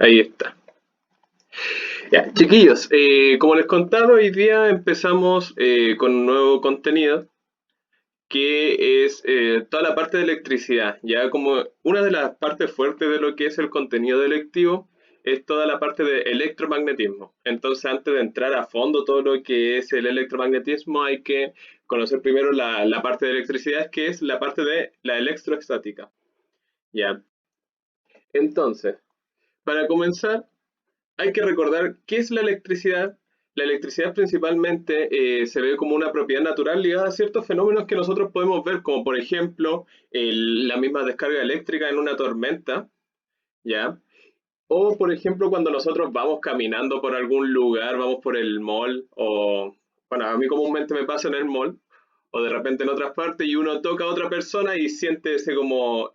Ahí está. Ya, chiquillos, como les contaba, hoy día empezamos con un nuevo contenido que es toda la parte de electricidad. Ya como una de las partes fuertes de lo que es el contenido electivo es toda la parte de electromagnetismo. Entonces, antes de entrar a fondo todo lo que es el electromagnetismo, hay que conocer primero la parte de electricidad, que es la parte de la electroestática. Ya, entonces, para comenzar, hay que recordar qué es la electricidad. La electricidad principalmente se ve como una propiedad natural ligada a ciertos fenómenos que nosotros podemos ver, como por ejemplo la misma descarga eléctrica en una tormenta, ¿ya? O por ejemplo cuando nosotros vamos caminando por algún lugar, vamos por el mall, o bueno, a mí comúnmente me pasa en el mall, o de repente en otras partes y uno toca a otra persona y siente ese como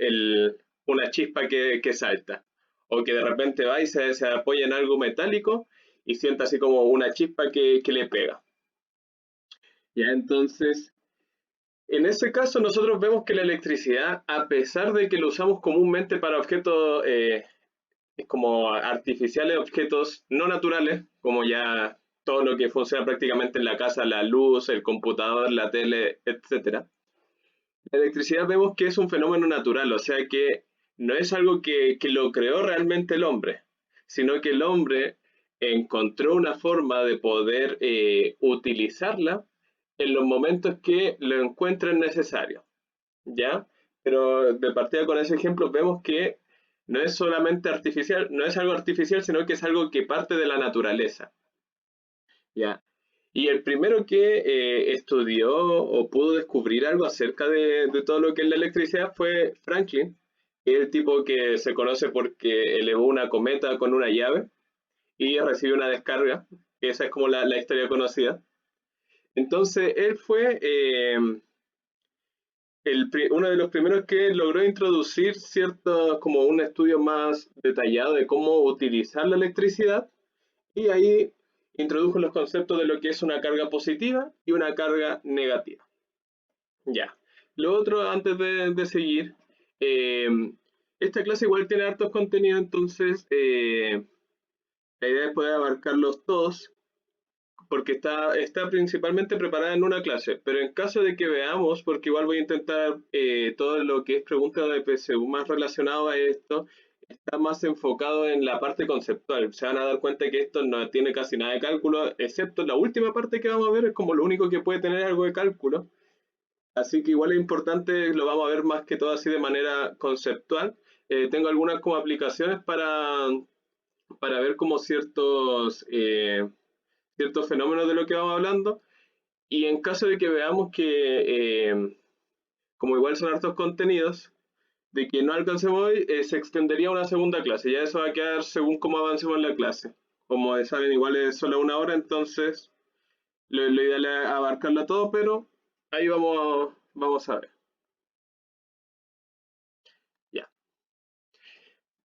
una chispa que salta. O que de repente va y se apoya en algo metálico y siente así como una chispa que le pega. Ya, entonces, en ese caso nosotros vemos que la electricidad, a pesar de que lo usamos comúnmente para objetos como artificiales, objetos no naturales, como ya todo lo que funciona prácticamente en la casa, la luz, el computador, la tele, etcétera. La electricidad vemos que es un fenómeno natural, o sea que no es algo que lo creó realmente el hombre, sino que el hombre encontró una forma de poder utilizarla en los momentos que lo encuentren necesario, ¿ya? Pero de partida con ese ejemplo vemos que no es solamente artificial, no es algo artificial, sino que es algo que parte de la naturaleza, ¿ya? Y el primero que estudió o pudo descubrir algo acerca de todo lo que es la electricidad fue Franklin, el tipo que se conoce porque elevó una cometa con una llave y recibió una descarga, que esa es como la historia conocida. Entonces, él fue uno de los primeros que logró introducir cierto, como un estudio más detallado de cómo utilizar la electricidad y ahí introdujo los conceptos de lo que es una carga positiva y una carga negativa. Ya. Lo otro, antes de seguir, eh, esta clase igual tiene hartos contenidos, entonces la idea es poder abarcarlos todos, porque está principalmente preparada en una clase, pero en caso de que veamos, porque igual voy a intentar todo lo que es pregunta de PSU más relacionado a esto, está más enfocado en la parte conceptual. Se van a dar cuenta que esto no tiene casi nada de cálculo, excepto la última parte que vamos a ver, es como lo único que puede tener algo de cálculo. Así que igual es importante, lo vamos a ver más que todo así de manera conceptual. Tengo algunas como aplicaciones para ver como ciertos fenómenos de lo que vamos hablando. Y en caso de que veamos que, como igual son hartos contenidos, de que no alcancemos hoy, se extendería a una segunda clase. Ya eso va a quedar según cómo avancemos en la clase. Como saben, igual es solo una hora, entonces lo ideal es abarcarlo todo, pero ahí vamos a ver. Ya.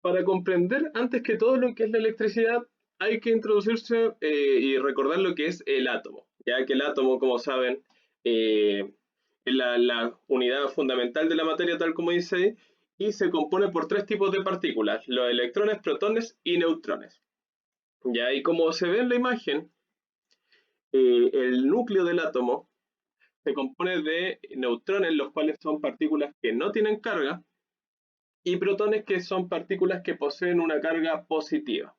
Para comprender antes que todo lo que es la electricidad, hay que introducirse y recordar lo que es el átomo. Ya que el átomo, como saben, es la unidad fundamental de la materia, tal como dice ahí, y se compone por tres tipos de partículas, los electrones, protones y neutrones. Ya, y como se ve en la imagen, el núcleo del átomo se compone de neutrones, los cuales son partículas que no tienen carga, y protones, que son partículas que poseen una carga positiva.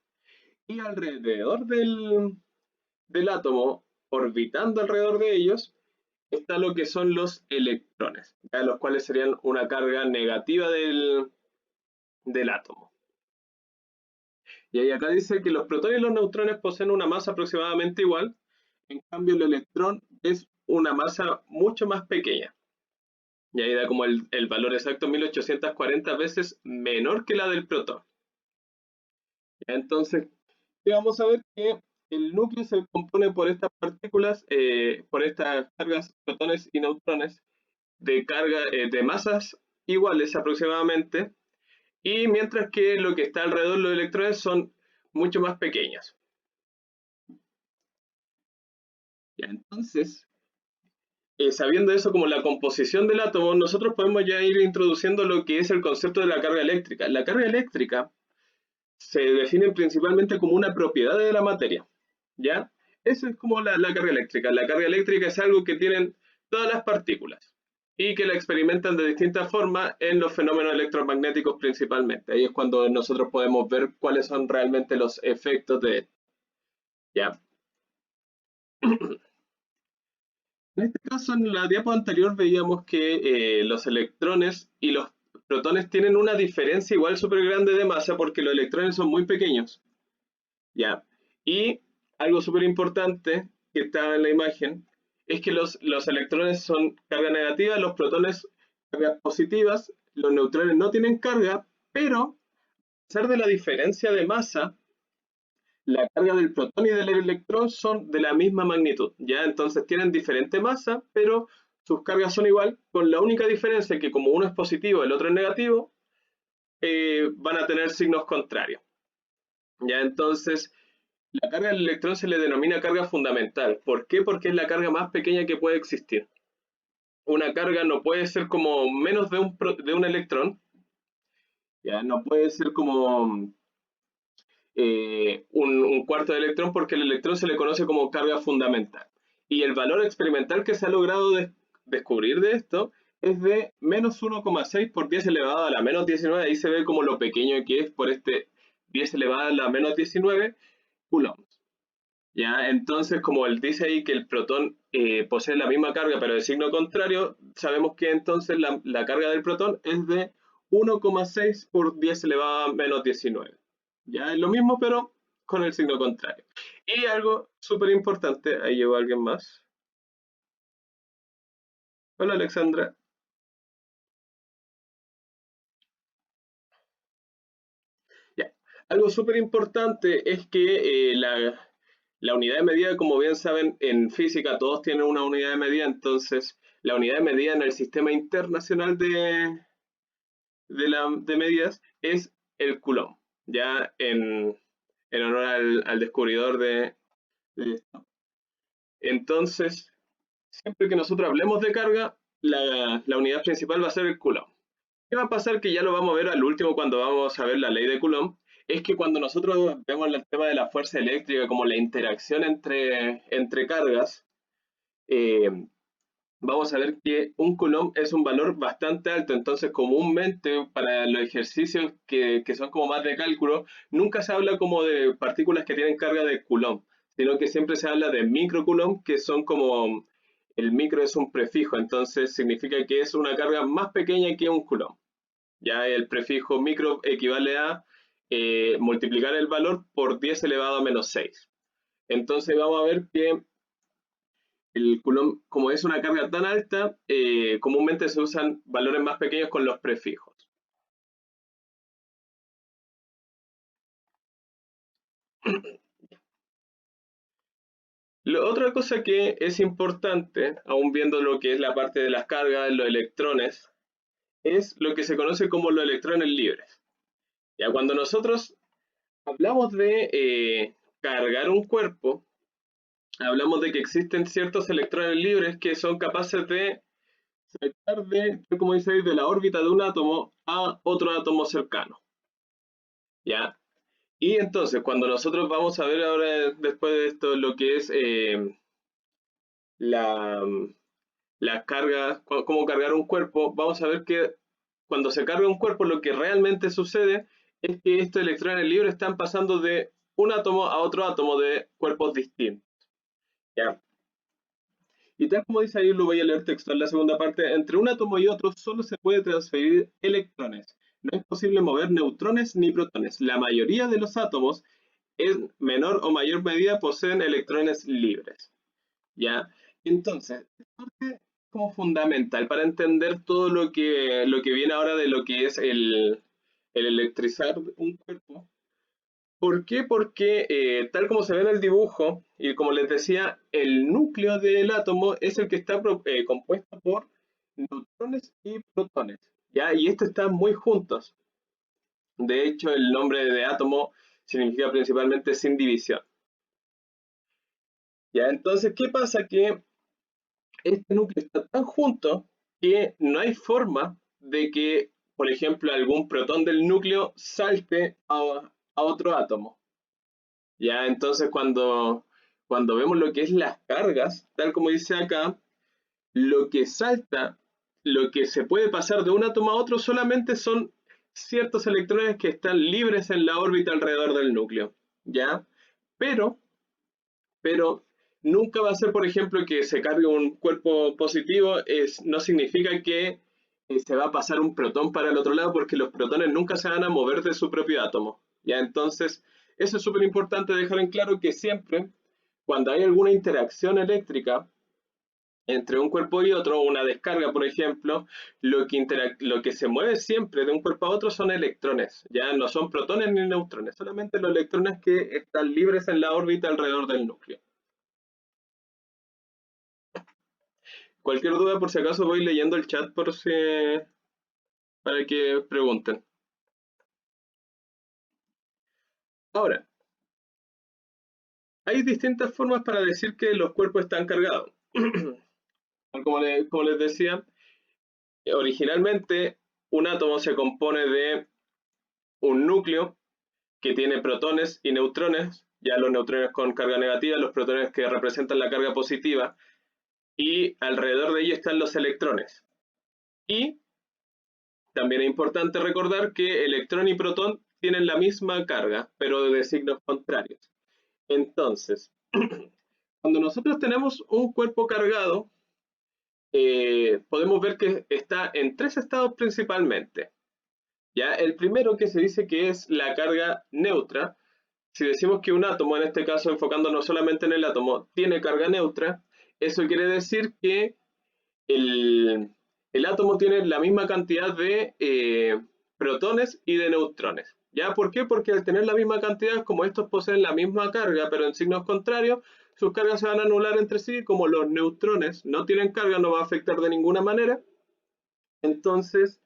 Y alrededor del átomo, orbitando alrededor de ellos, está lo que son los electrones, ¿ya? Los cuales serían una carga negativa del átomo. Y ahí acá dice que los protones y los neutrones poseen una masa aproximadamente igual, en cambio el electrón es una masa mucho más pequeña. Y ahí da como el valor exacto, 1840 veces menor que la del protón. ¿Ya? Entonces, vamos a ver que el núcleo se compone por estas partículas, por estas cargas, protones y neutrones, de masas iguales aproximadamente, y mientras que lo que está alrededor de los electrones son mucho más pequeñas. Ya, entonces, sabiendo eso como la composición del átomo, nosotros podemos ya ir introduciendo lo que es el concepto de la carga eléctrica. La carga eléctrica se definen principalmente como una propiedad de la materia, ¿ya? Eso es como la carga eléctrica. La carga eléctrica es algo que tienen todas las partículas y que la experimentan de distintas formas en los fenómenos electromagnéticos principalmente. Ahí es cuando nosotros podemos ver cuáles son realmente los efectos de esto, ¿ya? En este caso, en la diapo anterior veíamos que los electrones y los protones tienen una diferencia igual súper grande de masa porque los electrones son muy pequeños, ¿ya? Y algo súper importante que está en la imagen es que los electrones son carga negativa, los protones cargas positivas, los neutrones no tienen carga, pero a pesar de la diferencia de masa, la carga del protón y del electrón son de la misma magnitud, ¿ya? Entonces tienen diferente masa, pero sus cargas son igual, con la única diferencia que como uno es positivo y el otro es negativo, van a tener signos contrarios, ¿ya? Entonces, la carga del electrón se le denomina carga fundamental. ¿Por qué? Porque es la carga más pequeña que puede existir. Una carga no puede ser como menos de un electrón, ¿ya? No puede ser como un cuarto de electrón porque el electrón se le conoce como carga fundamental. Y el valor experimental que se ha logrado descubrir de esto es de menos 1,6 por 10 elevado a la menos 19. Ahí se ve como lo pequeño que es por este 10 elevado a la menos 19 coulombs. ¿Ya? Entonces, como él dice ahí que el protón posee la misma carga pero de signo contrario, sabemos que entonces la carga del protón es de 1,6 por 10 elevado a menos 19. Ya es lo mismo, pero con el signo contrario. Y algo súper importante, ahí llegó alguien más. Hola Alexandra. Ya. Algo súper importante es que la unidad de medida, como bien saben, en física todos tienen una unidad de medida, entonces la unidad de medida en el sistema internacional de medidas es el coulomb, ya en honor al descubridor de esto. Entonces, siempre que nosotros hablemos de carga, la unidad principal va a ser el coulomb. ¿Qué va a pasar? Que ya lo vamos a ver al último cuando vamos a ver la ley de Coulomb, es que cuando nosotros vemos el tema de la fuerza eléctrica como la interacción entre cargas, eh, vamos a ver que un Coulomb es un valor bastante alto, entonces comúnmente para los ejercicios que son como más de cálculo, nunca se habla como de partículas que tienen carga de Coulomb, sino que siempre se habla de microcoulomb, que son como, el micro es un prefijo, entonces significa que es una carga más pequeña que un Coulomb. Ya el prefijo micro equivale a multiplicar el valor por 10 elevado a menos 6. Entonces vamos a ver que el Coulomb, como es una carga tan alta, comúnmente se usan valores más pequeños con los prefijos. Otra cosa que es importante, aún viendo lo que es la parte de las cargas, los electrones, es lo que se conoce como los electrones libres. Ya cuando nosotros hablamos de cargar un cuerpo, hablamos de que existen ciertos electrones libres que son capaces de saltar como dice ahí, de la órbita de un átomo a otro átomo cercano. ¿Ya? Y entonces, cuando nosotros vamos a ver ahora, después de esto, lo que es la, la carga, cómo cargar un cuerpo, vamos a ver que cuando se carga un cuerpo, lo que realmente sucede es que estos electrones libres están pasando de un átomo a otro átomo de cuerpos distintos. ¿Ya? Y tal como dice ahí, lo voy a leer textual la segunda parte, entre un átomo y otro solo se puede transferir electrones. No es posible mover neutrones ni protones. La mayoría de los átomos, en menor o mayor medida, poseen electrones libres. ¿Ya? Entonces, parte como fundamental para entender todo lo que viene ahora de lo que es el electrizar un cuerpo. ¿Por qué? Porque tal como se ve en el dibujo, y como les decía, el núcleo del átomo es el que está compuesto por neutrones y protones, ¿ya? Y estos están muy juntos. De hecho, el nombre de átomo significa principalmente sin división. ¿Ya? Entonces, ¿qué pasa? Que este núcleo está tan junto que no hay forma de que, por ejemplo, algún protón del núcleo salte a otro átomo. Ya, entonces cuando vemos lo que es las cargas, tal como dice acá, lo que salta, lo que se puede pasar de un átomo a otro solamente son ciertos electrones que están libres en la órbita alrededor del núcleo, ¿ya? Pero, pero nunca va a ser, por ejemplo, que se cargue un cuerpo positivo, no significa que se va a pasar un protón para el otro lado, porque los protones nunca se van a mover de su propio átomo, ¿ya? Entonces, eso es súper importante dejar en claro que siempre, cuando hay alguna interacción eléctrica, entre un cuerpo y otro, una descarga, por ejemplo, lo que se mueve siempre de un cuerpo a otro son electrones, ya no son protones ni neutrones, solamente los electrones que están libres en la órbita alrededor del núcleo. Cualquier duda, por si acaso, voy leyendo el chat para que pregunten. Ahora, hay distintas formas para decir que los cuerpos están cargados. Como les decía, originalmente un átomo se compone de un núcleo que tiene protones y neutrones, ya los neutrones con carga negativa, los protones que representan la carga positiva, y alrededor de ellos están los electrones. Y también es importante recordar que electrón y protón tienen la misma carga, pero de signos contrarios. Entonces, cuando nosotros tenemos un cuerpo cargado, podemos ver que está en tres estados principalmente. ¿Ya? El primero, que se dice que es la carga neutra. Si decimos que un átomo, en este caso enfocándonos solamente en el átomo, tiene carga neutra, eso quiere decir que el, el átomo tiene la misma cantidad de protones y de neutrones. ¿Ya? ¿Por qué? Porque al tener la misma cantidad, como estos poseen la misma carga, pero en signos contrarios, sus cargas se van a anular entre sí. Como los neutrones no tienen carga, no va a afectar de ninguna manera. Entonces,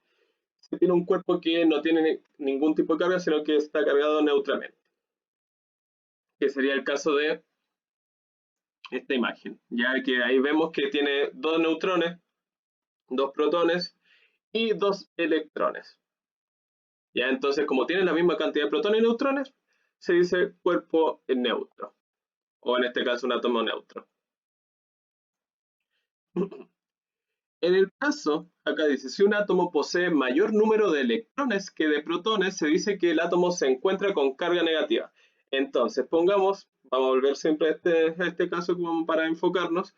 se tiene un cuerpo que no tiene ningún tipo de carga, sino que está cargado neutramente, que sería el caso de esta imagen, ya que ahí vemos que tiene dos neutrones, dos protones y dos electrones. Ya, entonces, como tiene la misma cantidad de protones y neutrones, se dice cuerpo neutro, o en este caso un átomo neutro. En el caso, acá dice, si un átomo posee mayor número de electrones que de protones, se dice que el átomo se encuentra con carga negativa. Entonces, vamos a volver siempre a este caso como para enfocarnos.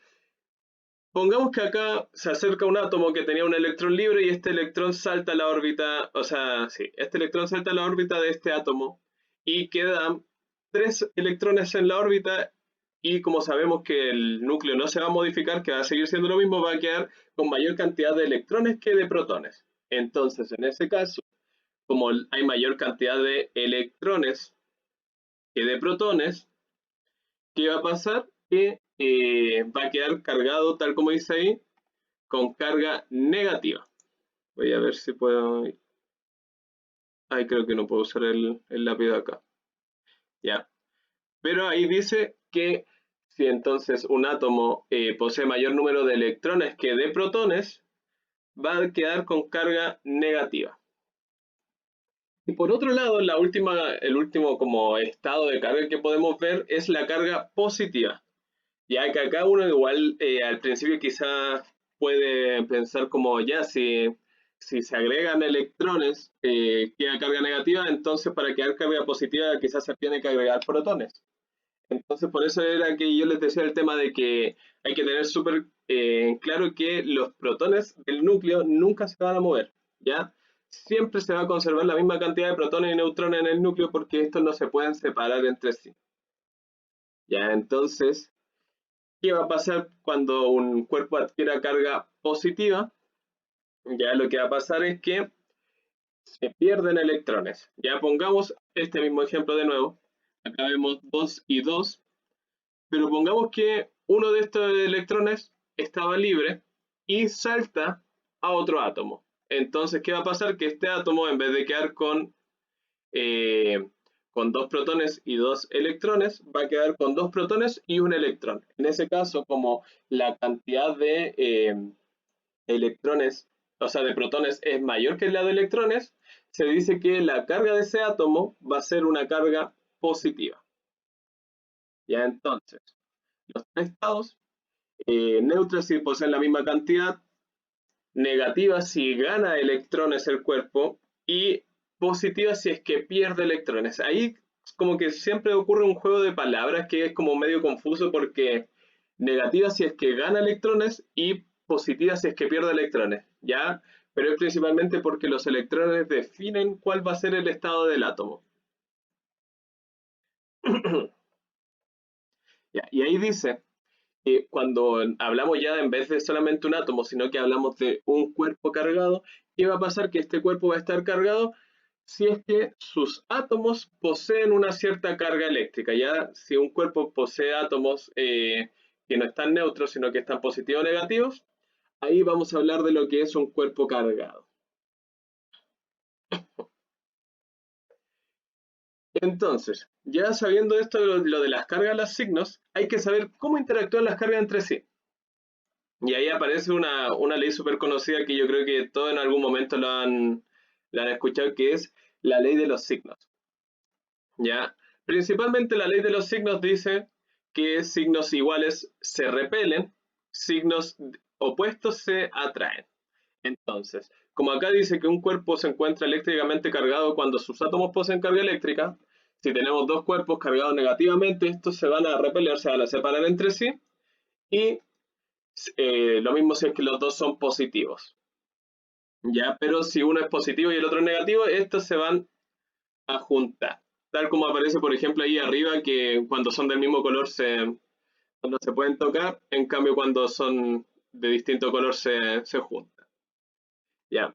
Pongamos que acá se acerca un átomo que tenía un electrón libre y este electrón salta a la órbita, o sea, sí, este electrón salta a la órbita de este átomo y quedan tres electrones en la órbita, y como sabemos que el núcleo no se va a modificar, que va a seguir siendo lo mismo, va a quedar con mayor cantidad de electrones que de protones. Entonces, en ese caso, como hay mayor cantidad de electrones que de protones, ¿qué va a pasar? Que va a quedar cargado, tal como dice ahí, con carga negativa. Voy a ver si puedo... Ay, creo que no puedo usar el lápiz acá. Ya. Pero ahí dice que si entonces un átomo posee mayor número de electrones que de protones, va a quedar con carga negativa. Y por otro lado, el último como estado de carga que podemos ver es la carga positiva. Ya que acá uno igual al principio quizás puede pensar como ya, si se agregan electrones, queda carga negativa, entonces para quedar carga positiva quizás se tiene que agregar protones. Entonces por eso era que yo les decía el tema de que hay que tener súper claro que los protones del núcleo nunca se van a mover, ¿ya? Siempre se va a conservar la misma cantidad de protones y neutrones en el núcleo, porque estos no se pueden separar entre sí. ¿Ya? Entonces, ¿qué va a pasar cuando un cuerpo adquiera carga positiva? Ya lo que va a pasar es que se pierden electrones. Ya pongamos este mismo ejemplo de nuevo. Acá vemos 2 y 2, pero pongamos que uno de estos electrones estaba libre y salta a otro átomo. Entonces, ¿qué va a pasar? Que este átomo, en vez de quedar con dos protones y dos electrones, va a quedar con dos protones y un electrón. En ese caso, como la cantidad de electrones o sea, de protones es mayor que la de electrones, se dice que la carga de ese átomo va a ser una carga positiva. Ya entonces, los tres estados, neutros si poseen la misma cantidad, negativa si gana electrones el cuerpo y positiva si es que pierde electrones. Ahí como que siempre ocurre un juego de palabras que es como medio confuso porque negativa si es que gana electrones y positiva si es que pierde electrones, ¿ya? Pero es principalmente porque los electrones definen cuál va a ser el estado del átomo. ¿Ya? Y ahí dice que cuando hablamos ya en vez de solamente un átomo, sino que hablamos de un cuerpo cargado, ¿qué va a pasar? Que este cuerpo va a estar cargado si es que sus átomos poseen una cierta carga eléctrica. Ya si un cuerpo posee átomos que no están neutros, sino que están positivos o negativos, ahí vamos a hablar de lo que es un cuerpo cargado. Entonces, ya sabiendo esto de lo de las cargas, los signos, hay que saber cómo interactúan las cargas entre sí. Y ahí aparece una ley súper conocida que yo creo que todos en algún momento la han escuchado, que es la ley de los signos. ¿Ya? Principalmente la ley de los signos dice que signos iguales se repelen, signos opuestos se atraen. Entonces, como acá dice que un cuerpo se encuentra eléctricamente cargado cuando sus átomos poseen carga eléctrica, si tenemos dos cuerpos cargados negativamente, estos se van a repeler, se van a separar entre sí y lo mismo si es que los dos son positivos. ¿Ya? Pero si uno es positivo y el otro es negativo, estos se van a juntar. Tal como aparece, por ejemplo, ahí arriba, que cuando son del mismo color no se pueden tocar, en cambio cuando son de distinto color se juntan. ¿Ya?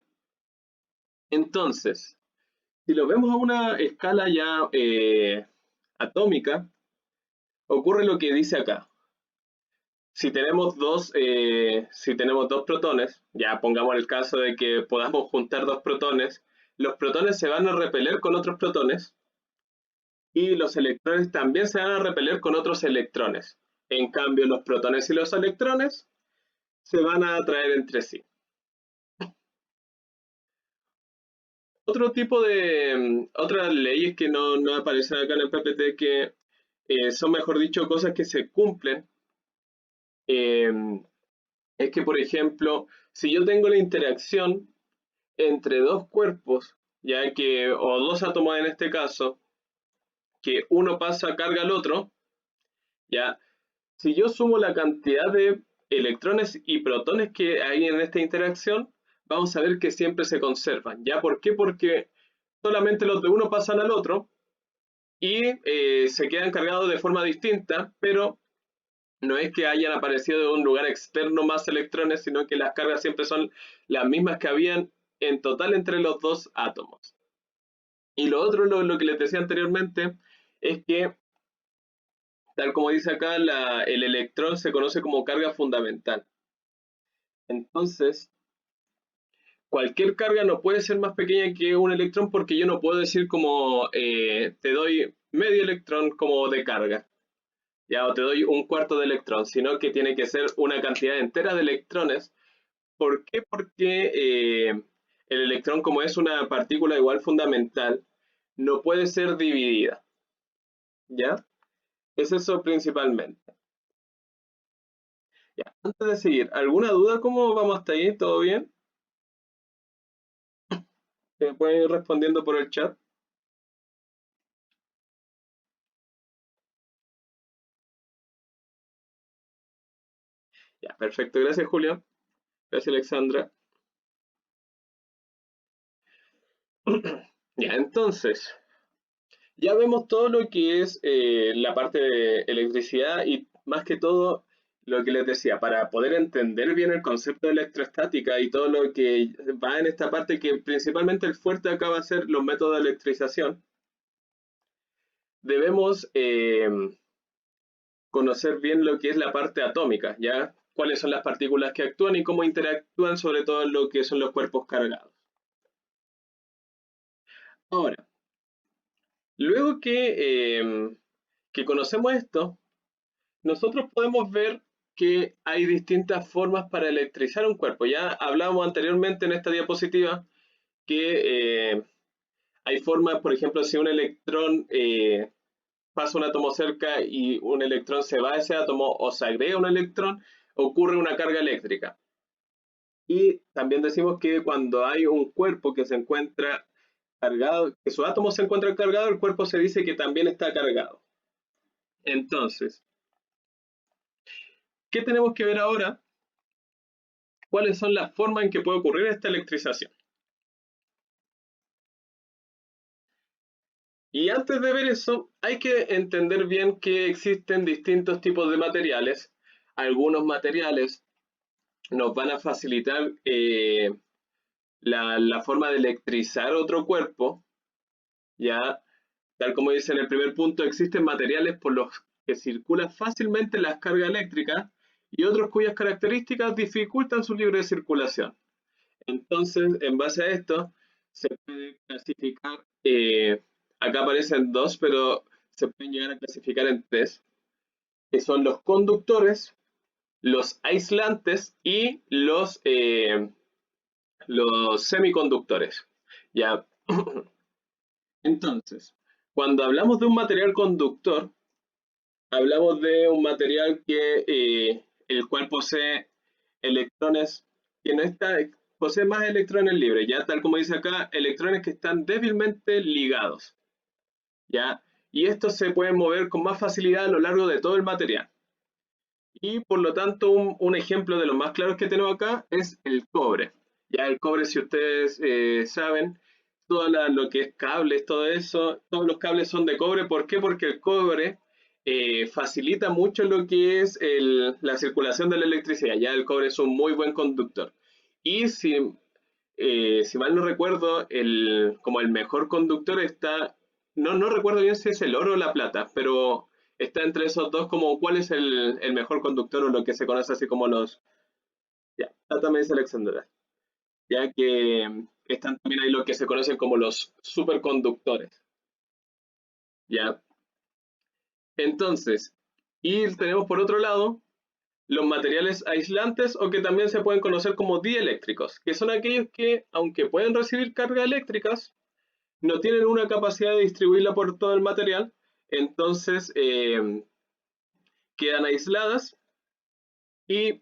Entonces, si lo vemos a una escala ya atómica, ocurre lo que dice acá. Si tenemos dos protones, ya pongamos el caso de que podamos juntar dos protones, los protones se van a repeler con otros protones y los electrones también se van a repeler con otros electrones. En cambio, los protones y los electrones se van a atraer entre sí. Otro tipo de otras leyes que no aparecen acá en el PPT que son, mejor dicho, cosas que se cumplen. eh, es que, por ejemplo, si yo tengo la interacción entre dos cuerpos, ya que, o dos átomos en este caso, que uno pasa carga al otro, ya, si yo sumo la cantidad de electrones y protones que hay en esta interacción, vamos a ver que siempre se conservan, ¿ya? ¿Por qué? Porque solamente los de uno pasan al otro y se quedan cargados de forma distinta, pero no es que hayan aparecido de un lugar externo más electrones, sino que las cargas siempre son las mismas que habían en total entre los dos átomos. Y lo otro, lo que les decía anteriormente, es que, tal como dice acá, el electrón se conoce como carga fundamental. Entonces, cualquier carga no puede ser más pequeña que un electrón porque yo no puedo decir como te doy medio electrón como de carga, ya, o te doy un cuarto de electrón, sino que tiene que ser una cantidad entera de electrones. ¿Por qué? Porque el electrón, como es una partícula igual fundamental, no puede ser dividida, ¿ya? Es eso principalmente. Ya, antes de seguir, ¿alguna duda? ¿Cómo vamos hasta ahí? ¿Todo bien? ¿Me pueden ir respondiendo por el chat? Ya, perfecto. Gracias, Julio. Gracias, Alexandra. Ya, entonces, ya vemos todo lo que es la parte de electricidad y más que todo lo que les decía, para poder entender bien el concepto de electrostática y todo lo que va en esta parte, que principalmente el fuerte acá va a ser los métodos de electrización, debemos conocer bien lo que es la parte atómica, ¿ya? Cuáles son las partículas que actúan y cómo interactúan, sobre todo en lo que son los cuerpos cargados. Ahora, luego que conocemos esto, nosotros podemos ver que hay distintas formas para electrizar un cuerpo. Ya hablábamos anteriormente en esta diapositiva que hay formas, por ejemplo, si un electrón pasa un átomo cerca y un electrón se va a ese átomo o se agrega un electrón, ocurre una carga eléctrica. Y también decimos que cuando hay un cuerpo que se encuentra cargado, que su átomo se encuentra cargado, el cuerpo se dice que también está cargado. Entonces, ¿qué tenemos que ver ahora? ¿Cuáles son las formas en que puede ocurrir esta electrización? Y antes de ver eso, hay que entender bien que existen distintos tipos de materiales. Algunos materiales nos van a facilitar la forma de electrizar otro cuerpo, ya tal como dice en el primer punto, existen materiales por los que circulan fácilmente las cargas eléctricas y otros cuyas características dificultan su libre circulación. Entonces, en base a esto, se puede clasificar, acá aparecen dos, pero se pueden llegar a clasificar en tres, que son los conductores, los aislantes y los semiconductores. Ya, entonces, cuando hablamos de un material conductor, hablamos de un material que el cual posee electrones, que no está, posee más electrones libres, ya tal como dice acá, electrones que están débilmente ligados, ya, y estos se pueden mover con más facilidad a lo largo de todo el material. Y por lo tanto, un ejemplo de los más claros que tenemos acá es el cobre. Ya el cobre, si ustedes saben, todo lo que es cables, todo eso, todos los cables son de cobre. ¿Por qué? Porque el cobre facilita mucho lo que es la circulación de la electricidad. Ya el cobre es un muy buen conductor. Y si mal no recuerdo, como el mejor conductor está, no recuerdo bien si es el oro o la plata, pero está entre esos dos como cuál es el mejor conductor o lo que se conoce así como los, ya, plata me dice Alexandra, ya que están también ahí lo que se conocen como los superconductores, ya. Entonces, y tenemos por otro lado los materiales aislantes o que también se pueden conocer como dieléctricos, que son aquellos que, aunque pueden recibir cargas eléctricas, no tienen una capacidad de distribuirla por todo el material, entonces quedan aisladas y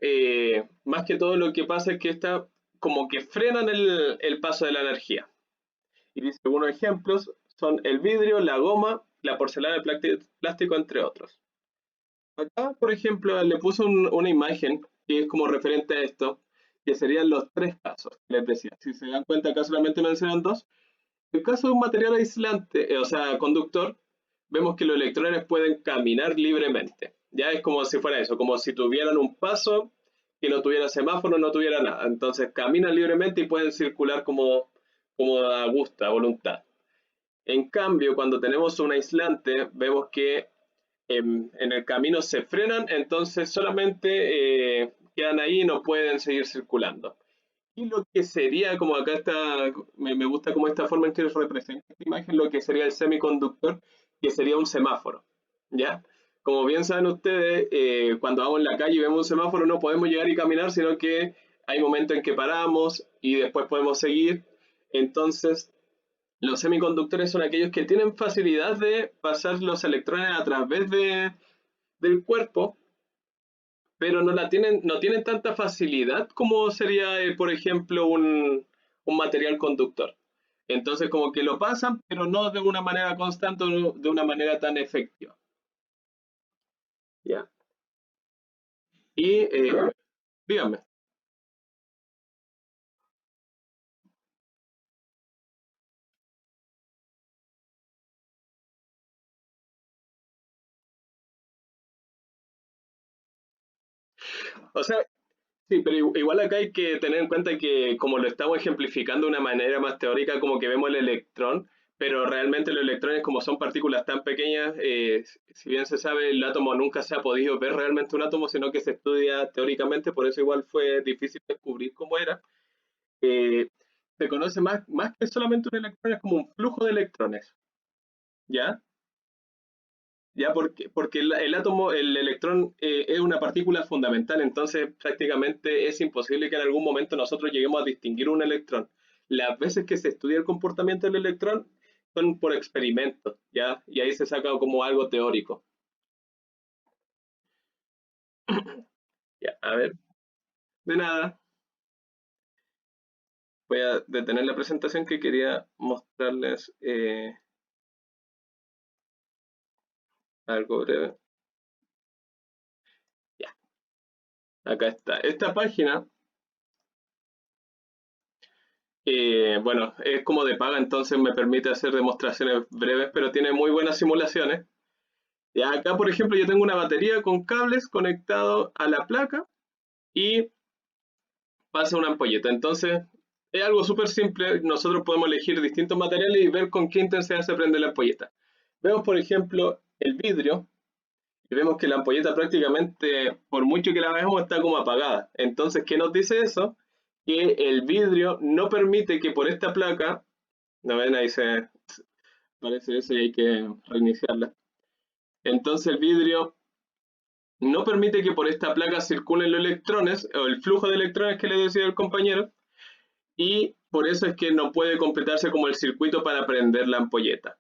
más que todo lo que pasa es que está como que frenan el paso de la energía. Y dice algunos ejemplos son el vidrio, la goma, la porcelana, el plástico, entre otros. Acá, por ejemplo, le puse una imagen que es como referente a esto, que serían los tres casos. Les decía, si se dan cuenta, acá solamente mencionan dos. En el caso de un material aislante, o sea, conductor, vemos que los electrones pueden caminar libremente. Ya es como si fuera eso, como si tuvieran un paso que no tuviera semáforo, no tuviera nada. Entonces caminan libremente y pueden circular como a gusto, a voluntad. En cambio, cuando tenemos un aislante, vemos que en el camino se frenan, entonces solamente quedan ahí y no pueden seguir circulando. Y lo que sería, como acá está, me gusta como esta forma en que representa esta imagen, lo que sería el semiconductor, que sería un semáforo, ¿ya? Como bien saben ustedes, cuando vamos en la calle y vemos un semáforo no podemos llegar y caminar, sino que hay momentos en que paramos y después podemos seguir. Entonces, los semiconductores son aquellos que tienen facilidad de pasar los electrones a través del cuerpo, pero no tienen tanta facilidad como sería, por ejemplo, un material conductor. Entonces, como que lo pasan, pero no de una manera constante, no de una manera tan efectiva. ¿Ya? Y díganme. O sea, sí, pero igual acá hay que tener en cuenta que como lo estamos ejemplificando de una manera más teórica, como que vemos el electrón, pero realmente los electrones como son partículas tan pequeñas, si bien se sabe, el átomo nunca se ha podido ver realmente un átomo, sino que se estudia teóricamente, por eso igual fue difícil descubrir cómo era. Eh, Se conoce más que solamente un electrón, es como un flujo de electrones, ¿ya? ya porque el átomo, el electrón es una partícula fundamental, entonces prácticamente es imposible que en algún momento nosotros lleguemos a distinguir un electrón. Las veces que se estudia el comportamiento del electrón son por experimentos, ¿ya? Y ahí se saca como algo teórico. Ya, a ver, de nada, voy a detener la presentación que quería mostrarles algo breve. Ya, acá está. Esta página, bueno, es como de paga, entonces me permite hacer demostraciones breves, pero tiene muy buenas simulaciones. Y acá, por ejemplo, yo tengo una batería con cables conectado a la placa y pasa una ampolleta. Entonces, es algo súper simple. Nosotros podemos elegir distintos materiales y ver con qué intensidad se prende la ampolleta. Vemos, por ejemplo, el vidrio y vemos que la ampolleta prácticamente, por mucho que la veamos, está como apagada. Entonces, ¿qué nos dice eso? Que el vidrio no permite que por esta placa, ¿no ven? Ahí se parece eso y hay que reiniciarla. Entonces el vidrio no permite que por esta placa circulen los electrones o el flujo de electrones que le decía el compañero y por eso es que no puede completarse como el circuito para prender la ampolleta.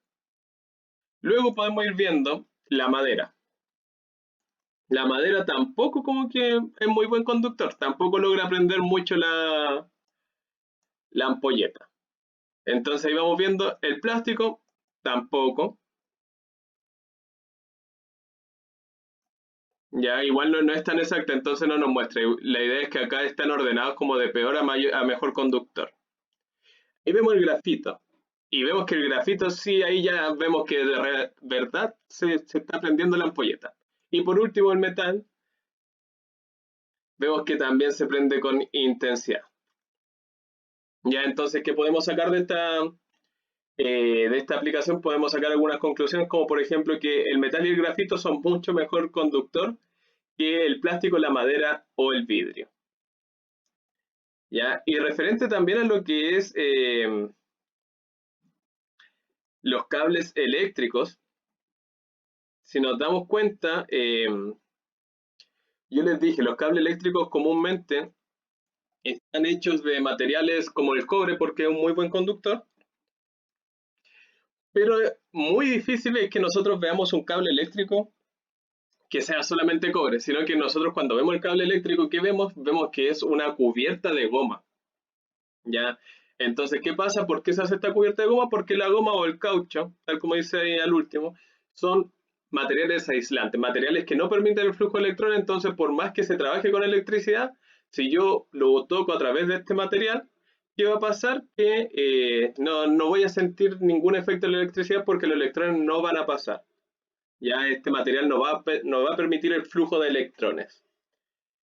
Luego podemos ir viendo la madera. La madera tampoco como que es muy buen conductor, tampoco logra prender mucho la ampolleta. Entonces ahí vamos viendo el plástico, tampoco. Ya, igual no es tan exacta, entonces no nos muestra. La idea es que acá están ordenados como de peor a mejor conductor. Ahí vemos el grafito. Y vemos que el grafito sí, ahí ya vemos que de verdad se está prendiendo la ampolleta. Y por último el metal, vemos que también se prende con intensidad. Ya, entonces, ¿qué podemos sacar de esta aplicación? Podemos sacar algunas conclusiones, como por ejemplo que el metal y el grafito son mucho mejor conductor que el plástico, la madera o el vidrio. ¿Ya? Y referente también a lo que es los cables eléctricos, si nos damos cuenta, yo les dije, los cables eléctricos comúnmente están hechos de materiales como el cobre porque es un muy buen conductor, pero muy difícil es que nosotros veamos un cable eléctrico que sea solamente cobre, sino que nosotros cuando vemos el cable eléctrico, ¿qué vemos? Vemos que es una cubierta de goma, ¿ya? Entonces, ¿qué pasa? ¿Por qué se hace esta cubierta de goma? Porque la goma o el caucho, tal como dice ahí al último, son materiales aislantes, materiales que no permiten el flujo de electrones, entonces por más que se trabaje con electricidad, si yo lo toco a través de este material, ¿qué va a pasar? Que no voy a sentir ningún efecto de la electricidad porque los electrones no van a pasar. Ya este material no va a permitir el flujo de electrones.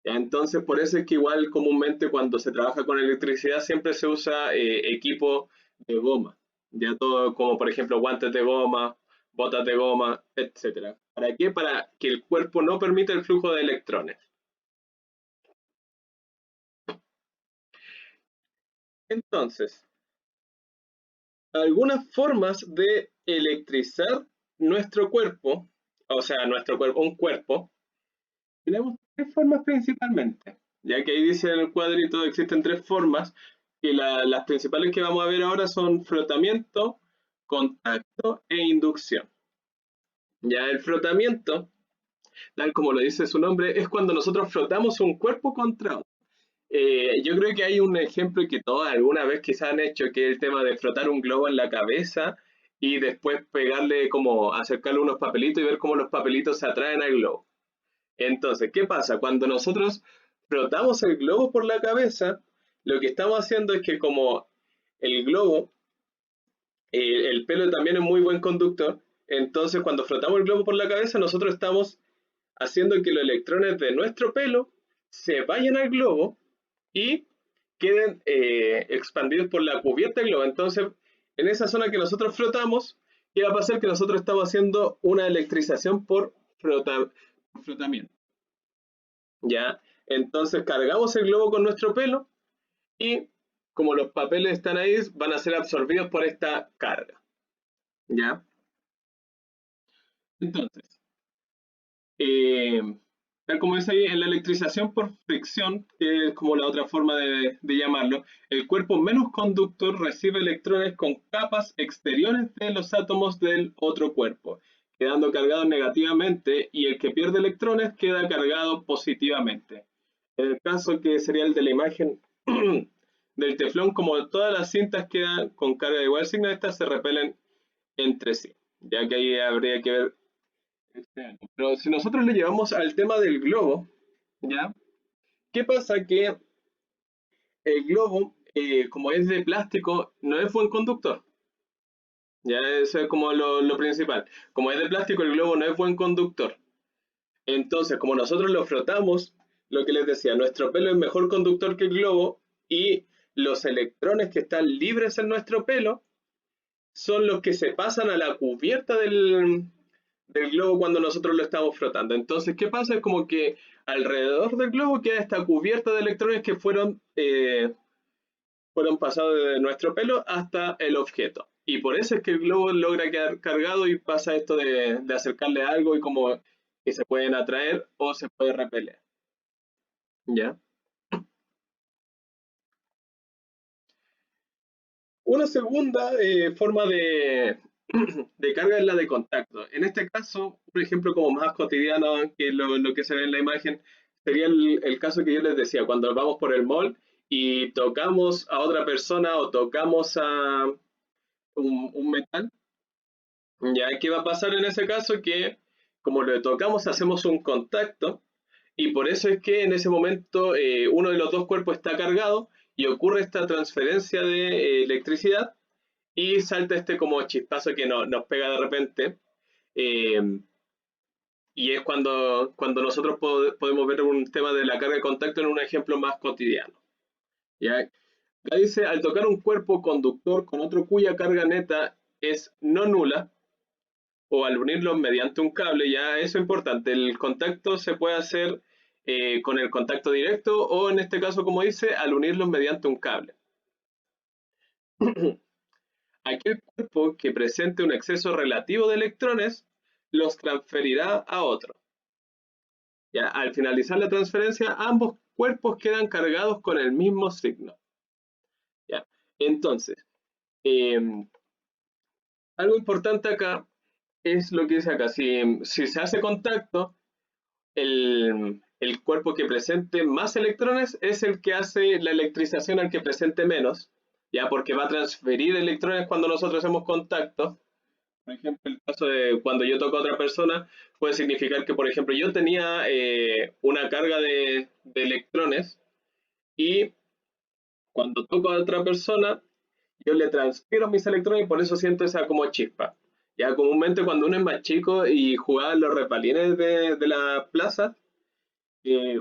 Ya, entonces, por eso es que igual comúnmente cuando se trabaja con electricidad siempre se usa equipo de goma. Ya todo como por ejemplo guantes de goma, botas de goma, etcétera. ¿Para qué? Para que el cuerpo no permita el flujo de electrones. Entonces, algunas formas de electrizar nuestro cuerpo, o sea, nuestro cuerpo, un cuerpo, tenemos tres formas principalmente, ya que ahí dice en el cuadrito existen tres formas, y las principales que vamos a ver ahora son frotamiento, contacto e inducción. Ya el frotamiento, tal como lo dice su nombre, es cuando nosotros frotamos un cuerpo contra otro. Yo creo que hay un ejemplo que todos alguna vez quizás han hecho, que es el tema de frotar un globo en la cabeza y después pegarle como acercarle unos papelitos y ver cómo los papelitos se atraen al globo. Entonces, ¿qué pasa? Cuando nosotros frotamos el globo por la cabeza, lo que estamos haciendo es que como el globo, el pelo también es muy buen conductor, entonces cuando frotamos el globo por la cabeza, nosotros estamos haciendo que los electrones de nuestro pelo se vayan al globo y queden expandidos por la cubierta del globo. Entonces, en esa zona que nosotros frotamos, ¿qué va a pasar? Que nosotros estamos haciendo una electrización por frotamiento. ¿Ya? Entonces cargamos el globo con nuestro pelo y como los papeles están ahí, van a ser absorbidos por esta carga. ¿Ya? Entonces, eh, tal como dice ahí, en la electrización por fricción, que es como la otra forma de llamarlo, el cuerpo menos conductor recibe electrones con capas exteriores de los átomos del otro cuerpo, quedando cargados negativamente, y el que pierde electrones queda cargado positivamente. En el caso que sería el de la imagen del teflón, como todas las cintas quedan con carga de igual signo, estas se repelen entre sí, ya que ahí habría que ver este año. Pero si nosotros le llevamos al tema del globo, ¿ya? ¿Qué pasa? Que el globo, como es de plástico, no es buen conductor. Ya eso es como lo principal. Como es de plástico, el globo no es buen conductor. Entonces, como nosotros lo frotamos, lo que les decía, nuestro pelo es mejor conductor que el globo, y los electrones que están libres en nuestro pelo son los que se pasan a la cubierta del globo cuando nosotros lo estamos frotando. Entonces, ¿qué pasa? Es como que alrededor del globo queda esta cubierta de electrones que fueron pasados de nuestro pelo hasta el objeto. Y por eso es que el globo logra quedar cargado y pasa esto de acercarle algo y como que se pueden atraer o se puede repeler. ¿Ya? Una segunda forma de carga es la de contacto. En este caso, por ejemplo, como más cotidiano que lo que se ve en la imagen, sería el caso que yo les decía, cuando vamos por el mall y tocamos a otra persona o tocamos a un metal. ¿Ya? ¿Qué va a pasar en ese caso? Que como lo tocamos hacemos un contacto, y por eso es que en ese momento uno de los dos cuerpos está cargado y ocurre esta transferencia de electricidad, y salta este como chispazo que nos pega de repente. eh, y es cuando nosotros podemos ver un tema de la carga de contacto en un ejemplo más cotidiano. ¿Ya? Acá dice, al tocar un cuerpo conductor con otro cuya carga neta es no nula, o al unirlos mediante un cable, ya eso es importante. El contacto se puede hacer con el contacto directo, o en este caso, como dice, al unirlos mediante un cable. Aquel cuerpo que presente un exceso relativo de electrones los transferirá a otro. Ya, al finalizar la transferencia, ambos cuerpos quedan cargados con el mismo signo. Ya. Entonces, eh, algo importante acá es lo que dice acá. Si se hace contacto, el cuerpo que presente más electrones es el que hace la electrización al que presente menos, ya, porque va a transferir electrones cuando nosotros hacemos contacto. Por ejemplo, el caso de cuando yo toco a otra persona, puede significar que, por ejemplo, yo tenía una carga de electrones, y cuando toco a otra persona, yo le transfiero mis electrones y por eso siento esa como chispa. Ya comúnmente cuando uno es más chico y jugaba en los repalines de la plaza,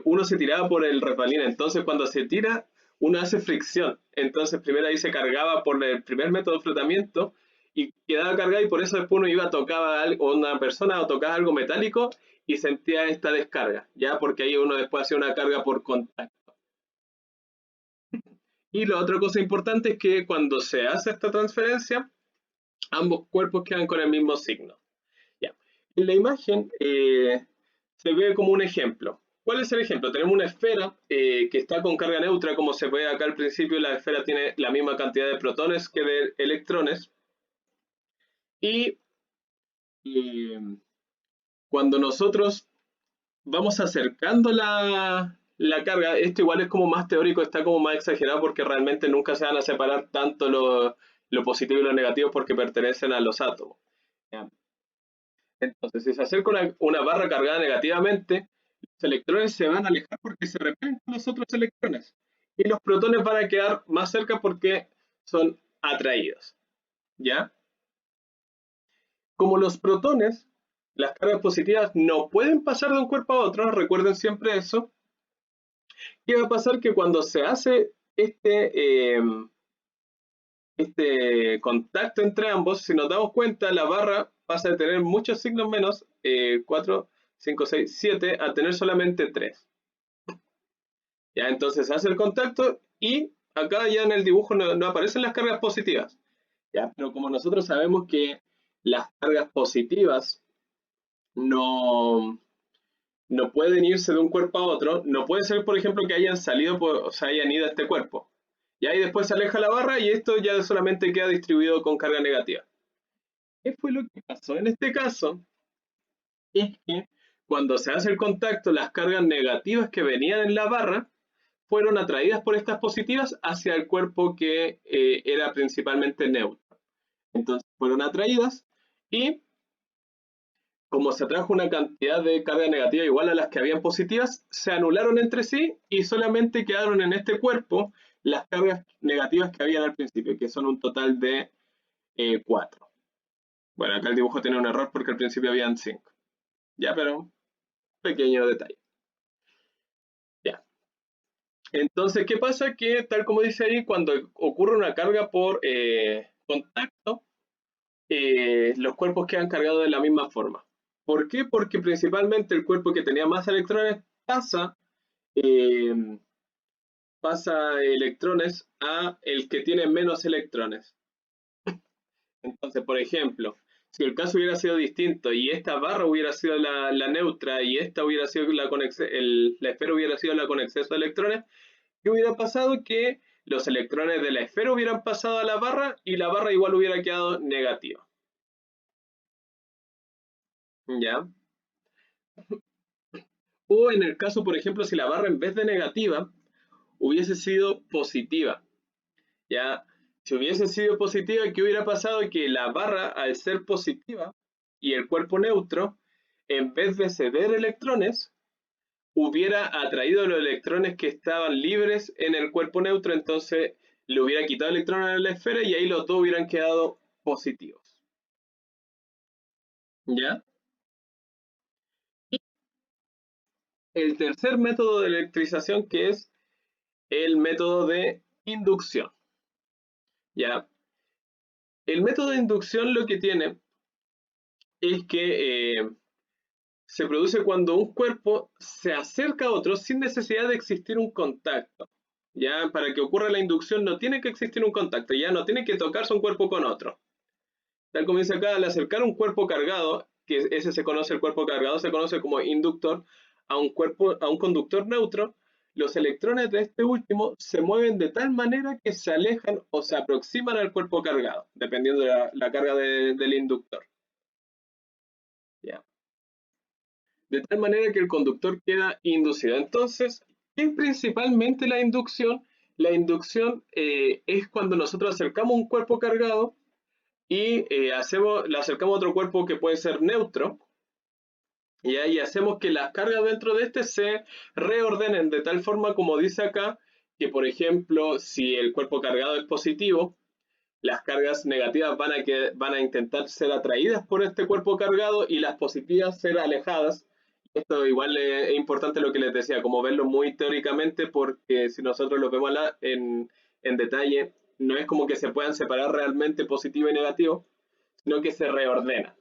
uno se tiraba por el repalín, entonces cuando se tira, uno hace fricción. Entonces primero ahí se cargaba por el primer método de flotamiento y quedaba cargado, y por eso después uno iba a tocar a una persona o tocaba algo metálico y sentía esta descarga, ya porque ahí uno después hacía una carga por contacto. Y la otra cosa importante es que cuando se hace esta transferencia, ambos cuerpos quedan con el mismo signo. Ya. En la imagen se ve como un ejemplo. ¿Cuál es el ejemplo? Tenemos una esfera que está con carga neutra, como se ve acá al principio. La esfera tiene la misma cantidad de protones que de electrones, y eh, cuando nosotros vamos acercando la carga, esto igual es como más teórico, está como más exagerado porque realmente nunca se van a separar tanto lo positivo y lo negativo porque pertenecen a los átomos. ¿Ya? Entonces, si se acerca una barra cargada negativamente, los electrones se van a alejar porque se repelen con los otros electrones. Y los protones van a quedar más cerca porque son atraídos. ¿Ya? Como los protones, las cargas positivas no pueden pasar de un cuerpo a otro, recuerden siempre eso. ¿Qué va a pasar? Que cuando se hace este contacto entre ambos, si nos damos cuenta, la barra pasa de tener muchos signos menos, 4, 5, 6, 7, a tener solamente 3. ¿Ya? Entonces se hace el contacto y acá ya en el dibujo no aparecen las cargas positivas. ¿Ya? Pero como nosotros sabemos que las cargas positivas no, no pueden irse de un cuerpo a otro. No puede ser, por ejemplo, que hayan salido, o sea, hayan ido a este cuerpo. Y ahí después se aleja la barra y esto ya solamente queda distribuido con carga negativa. ¿Qué fue lo que pasó en este caso? Es que cuando se hace el contacto, las cargas negativas que venían en la barra fueron atraídas por estas positivas hacia el cuerpo que era principalmente neutro. Entonces fueron atraídas y como se atrajo una cantidad de carga negativa igual a las que habían positivas, se anularon entre sí y solamente quedaron en este cuerpo las cargas negativas que habían al principio, que son un total de 4. Bueno, acá el dibujo tiene un error porque al principio habían 5. Ya, pero pequeño detalle. Ya. Entonces, ¿qué pasa? Que tal como dice ahí, cuando ocurre una carga por contacto, los cuerpos quedan cargados de la misma forma. ¿Por qué? Porque principalmente el cuerpo que tenía más electrones eh, pasa electrones a el que tiene menos electrones. Entonces, por ejemplo, si el caso hubiera sido distinto y esta barra hubiera sido la neutra y esta hubiera sido la esfera hubiera sido la con exceso de electrones, ¿qué hubiera pasado? Que los electrones de la esfera hubieran pasado a la barra y la barra igual hubiera quedado negativa. ¿Ya? O en el caso, por ejemplo, si la barra en vez de negativa hubiese sido positiva. ¿Ya? Si hubiese sido positiva, ¿qué hubiera pasado? Que la barra, al ser positiva y el cuerpo neutro, en vez de ceder electrones, hubiera atraído los electrones que estaban libres en el cuerpo neutro, entonces le hubiera quitado electrones a la esfera y ahí los dos hubieran quedado positivos. ¿Ya? Y el tercer método de electrización, que es el método de inducción. ¿Ya? El método de inducción lo que tiene es que se produce cuando un cuerpo se acerca a otro sin necesidad de existir un contacto. Ya, para que ocurra la inducción no tiene que existir un contacto, ya no tiene que tocarse un cuerpo con otro. Tal como dice acá, al acercar un cuerpo cargado, que ese se conoce, el cuerpo cargado se conoce como inductor, a un conductor neutro, los electrones de este último se mueven de tal manera que se alejan o se aproximan al cuerpo cargado, dependiendo de la carga del inductor. ¿Ya? De tal manera que el conductor queda inducido. Entonces, ¿qué es principalmente la inducción? La inducción es cuando nosotros acercamos un cuerpo cargado y le acercamos a otro cuerpo que puede ser neutro, y ahí hacemos que las cargas dentro de este se reordenen de tal forma como dice acá, que por ejemplo, si el cuerpo cargado es positivo, las cargas negativas van a intentar ser atraídas por este cuerpo cargado y las positivas ser alejadas. Esto igual es importante lo que les decía, como verlo muy teóricamente, porque si nosotros lo vemos en detalle, no es como que se puedan separar realmente positivo y negativo, sino que se reordena.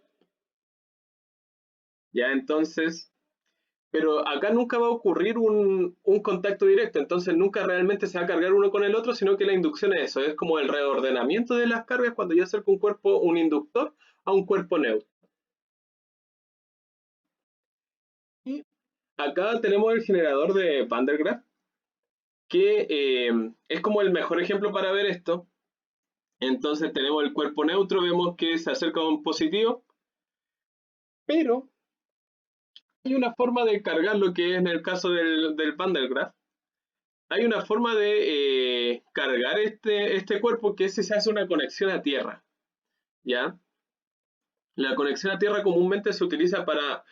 Ya entonces, pero acá nunca va a ocurrir un contacto directo, entonces nunca realmente se va a cargar uno con el otro, sino que la inducción es eso, es como el reordenamiento de las cargas cuando yo acerco un inductor, a un cuerpo neutro. Y acá tenemos el generador de Van der Graaf, que es como el mejor ejemplo para ver esto. Entonces tenemos el cuerpo neutro, vemos que se acerca a un positivo, pero hay una forma de cargar lo que es en el caso del Van der Graaf. Hay una forma de cargar este cuerpo que es si se hace una conexión a tierra, ¿ya? La conexión a tierra comúnmente se utiliza para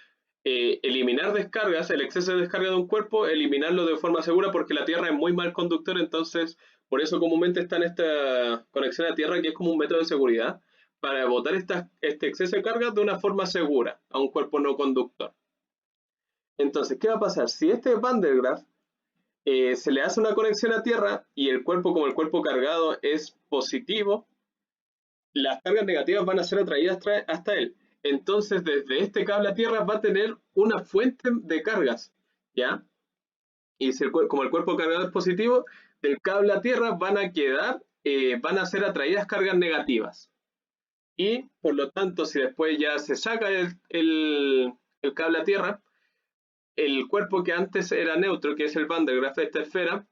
eliminar descargas, el exceso de descarga de un cuerpo, eliminarlo de forma segura porque la tierra es muy mal conductor, entonces por eso comúnmente está en esta conexión a tierra que es como un método de seguridad para botar este exceso de carga de una forma segura a un cuerpo no conductor. Entonces, ¿qué va a pasar? Si este Van der Graaf se le hace una conexión a tierra y el cuerpo, como el cuerpo cargado es positivo, las cargas negativas van a ser atraídas hasta él. Entonces, desde este cable a tierra va a tener una fuente de cargas, ¿ya? Y si como el cuerpo cargado es positivo, del cable a tierra van a ser atraídas cargas negativas. Y por lo tanto, si después ya se saca el cable a tierra, el cuerpo que antes era neutro, que es el Van de Graaff de esta esfera,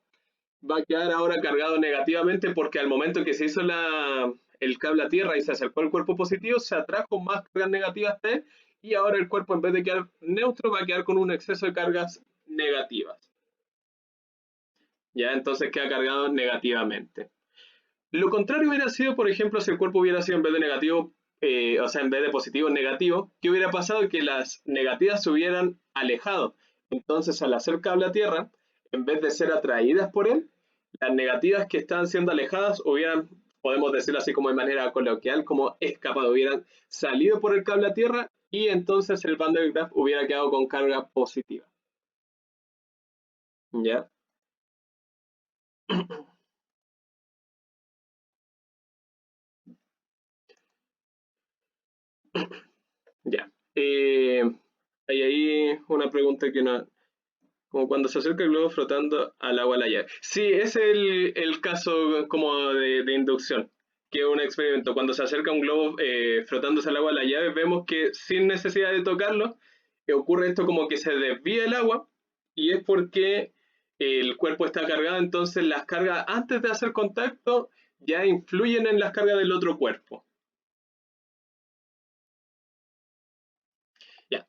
va a quedar ahora cargado negativamente porque al momento que se hizo el cable a tierra y se acercó al cuerpo positivo, se atrajo más cargas negativas de él y ahora el cuerpo en vez de quedar neutro va a quedar con un exceso de cargas negativas. Ya, entonces queda cargado negativamente. Lo contrario hubiera sido, por ejemplo, si el cuerpo hubiera sido en vez de negativo, o sea, en vez de positivo, negativo, ¿qué hubiera pasado? Que las negativas se hubieran alejado. Entonces, al hacer cable a tierra, en vez de ser atraídas por él, las negativas que estaban siendo alejadas hubieran, podemos decirlo así como de manera coloquial, como escapado, hubieran salido por el cable a tierra y entonces el Van der Graaf hubiera quedado con carga positiva. ¿Ya? Ya. Hay ahí una pregunta que no, como cuando se acerca el globo flotando al agua a la llave. Sí, ese es el caso como de inducción, que es un experimento. Cuando se acerca un globo flotándose al agua a la llave, vemos que sin necesidad de tocarlo, ocurre esto como que se desvía el agua y es porque el cuerpo está cargado, entonces las cargas antes de hacer contacto ya influyen en las cargas del otro cuerpo. Ya.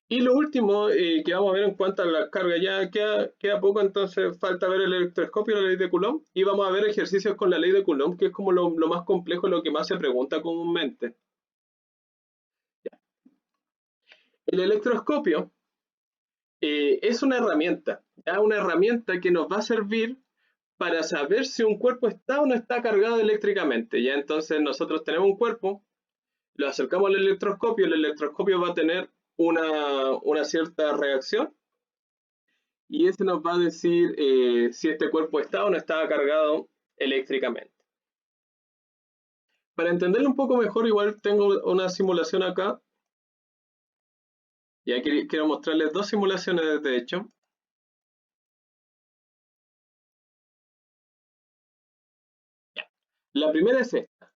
Y lo último que vamos a ver en cuanto a la carga, ya queda poco, entonces falta ver el electroscopio y la ley de Coulomb, y vamos a ver ejercicios con la ley de Coulomb, que es como lo más complejo, lo que más se pregunta comúnmente. Ya. El electroscopio es una herramienta, ¿ya? Una herramienta que nos va a servir para saber si un cuerpo está o no está cargado eléctricamente. Ya entonces nosotros tenemos un cuerpo, lo acercamos al electroscopio, el electroscopio va a tener una cierta reacción y ese nos va a decir si este cuerpo está o no está cargado eléctricamente. Para entenderlo un poco mejor, igual tengo una simulación acá. Y aquí quiero mostrarles dos simulaciones de hecho. La primera es esta.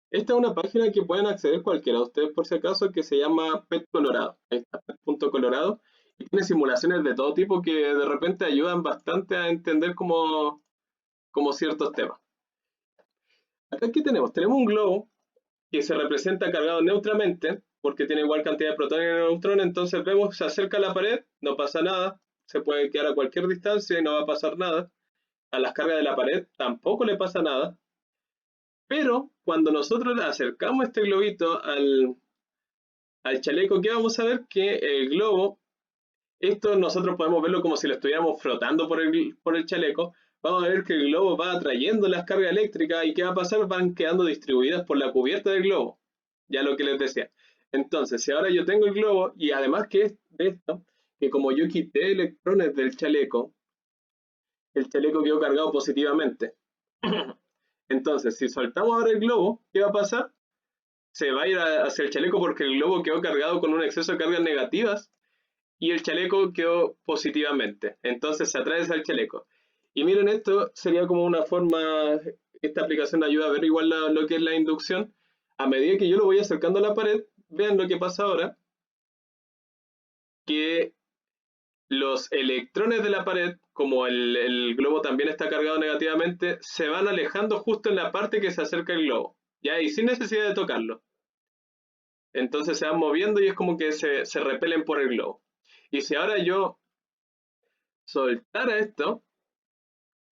Esta es una página que pueden acceder cualquiera de ustedes por si acaso, que se llama PET Colorado. Ahí está, pet.colorado. Y tiene simulaciones de todo tipo que de repente ayudan bastante a entender como ciertos temas. Acá, ¿qué tenemos? Tenemos un globo que se representa cargado neutramente, porque tiene igual cantidad de protones y neutrones, entonces vemos, se acerca a la pared, no pasa nada, se puede quedar a cualquier distancia y no va a pasar nada. A las cargas de la pared tampoco le pasa nada. Pero cuando nosotros acercamos este globito al chaleco, ¿qué vamos a ver? Que el globo, esto nosotros podemos verlo como si lo estuviéramos frotando por el chaleco. Vamos a ver que el globo va atrayendo las cargas eléctricas y ¿qué va a pasar? Van quedando distribuidas por la cubierta del globo. Ya lo que les decía. Entonces, si ahora yo tengo el globo y además que es de esto, que como yo quité electrones del chaleco, el chaleco quedó cargado positivamente. Entonces, si soltamos ahora el globo, ¿qué va a pasar? Se va a ir hacia el chaleco porque el globo quedó cargado con un exceso de cargas negativas y el chaleco quedó positivamente. Entonces se atrae al chaleco. Y miren, esto sería como una forma, esta aplicación ayuda a ver igual lo que es la inducción. A medida que yo lo voy acercando a la pared, vean lo que pasa ahora, que los electrones de la pared, como el globo también está cargado negativamente, se van alejando justo en la parte que se acerca el globo, ¿ya? Y sin necesidad de tocarlo. Entonces se van moviendo y es como que se repelen por el globo. Y si ahora yo soltara esto,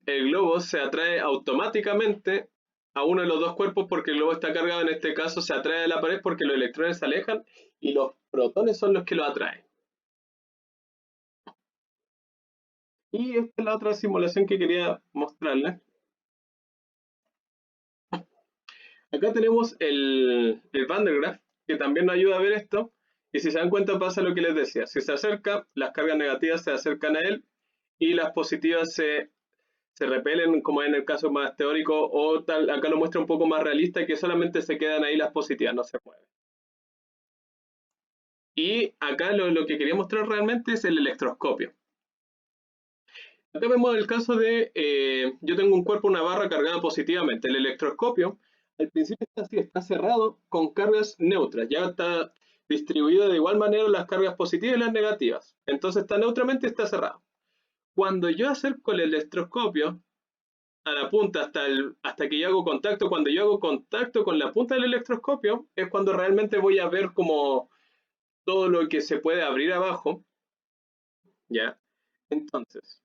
el globo se atrae automáticamente a uno de los dos cuerpos porque el globo está cargado, en este caso se atrae a la pared porque los electrones se alejan y los protones son los que lo atraen. Y esta es la otra simulación que quería mostrarles. Acá tenemos el Van der Graaf, que también nos ayuda a ver esto. Y si se dan cuenta pasa lo que les decía. Si se acerca, las cargas negativas se acercan a él y las positivas se repelen, como en el caso más teórico, o tal, acá lo muestra un poco más realista, que solamente se quedan ahí las positivas, no se mueven. Y acá lo que quería mostrar realmente es el electroscopio. Acá vemos el caso de, yo tengo un cuerpo, una barra cargada positivamente. El electroscopio al principio está así, está cerrado con cargas neutras, ya está distribuido de igual manera las cargas positivas y las negativas. Entonces está neutramente y está cerrado. Cuando yo acerco el electroscopio a la punta hasta que yo hago contacto, cuando yo hago contacto con la punta del electroscopio, es cuando realmente voy a ver como todo lo que se puede abrir abajo, ¿ya? Entonces,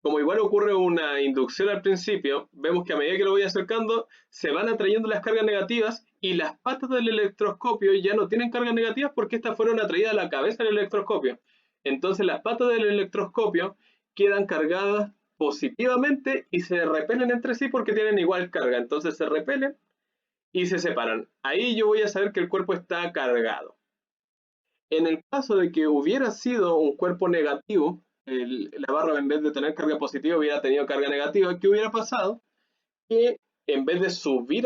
como igual ocurre una inducción al principio, vemos que a medida que lo voy acercando, se van atrayendo las cargas negativas y las patas del electroscopio ya no tienen cargas negativas porque estas fueron atraídas a la cabeza del electroscopio. Entonces las patas del electroscopio quedan cargadas positivamente y se repelen entre sí porque tienen igual carga. Entonces se repelen y se separan. Ahí yo voy a saber que el cuerpo está cargado. En el caso de que hubiera sido un cuerpo negativo, la barra en vez de tener carga positiva hubiera tenido carga negativa, ¿qué hubiera pasado? Que en vez de subir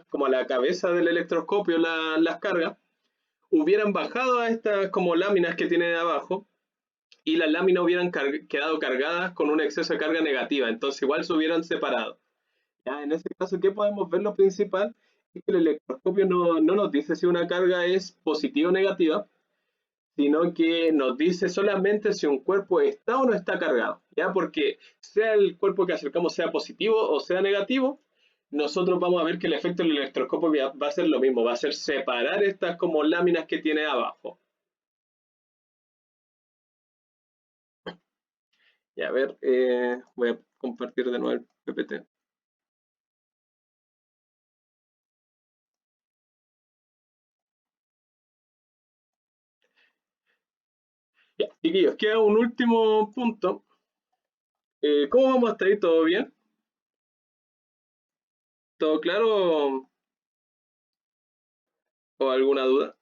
como a la cabeza del electroscopio las cargas, hubieran bajado a estas como láminas que tiene de abajo y las láminas hubieran quedado cargadas con un exceso de carga negativa, entonces igual se hubieran separado. Ya, en ese caso, ¿qué podemos ver? Lo principal es que el electroscopio no nos dice si una carga es positiva o negativa, sino que nos dice solamente si un cuerpo está o no está cargado, ¿ya? Porque sea el cuerpo que acercamos sea positivo o sea negativo, nosotros vamos a ver que el efecto del electroscopio va a ser lo mismo, va a ser separar estas como láminas que tiene abajo. Ya, a ver, voy a compartir de nuevo el PPT. Ya, chiquillos, queda un último punto. ¿Cómo vamos hasta ahí? ¿Todo bien? ¿Todo claro o alguna duda?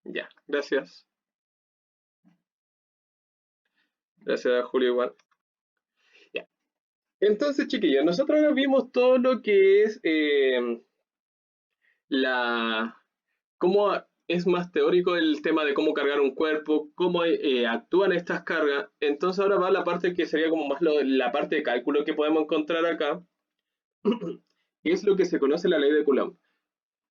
Ya, gracias. Gracias, Julio, igual. Ya. Entonces, chiquillos, nosotros ahora vimos todo lo que es la cómo es más teórico el tema de cómo cargar un cuerpo, cómo actúan estas cargas. Entonces ahora va la parte que sería como más la parte de cálculo que podemos encontrar acá, que es lo que se conoce la ley de Coulomb.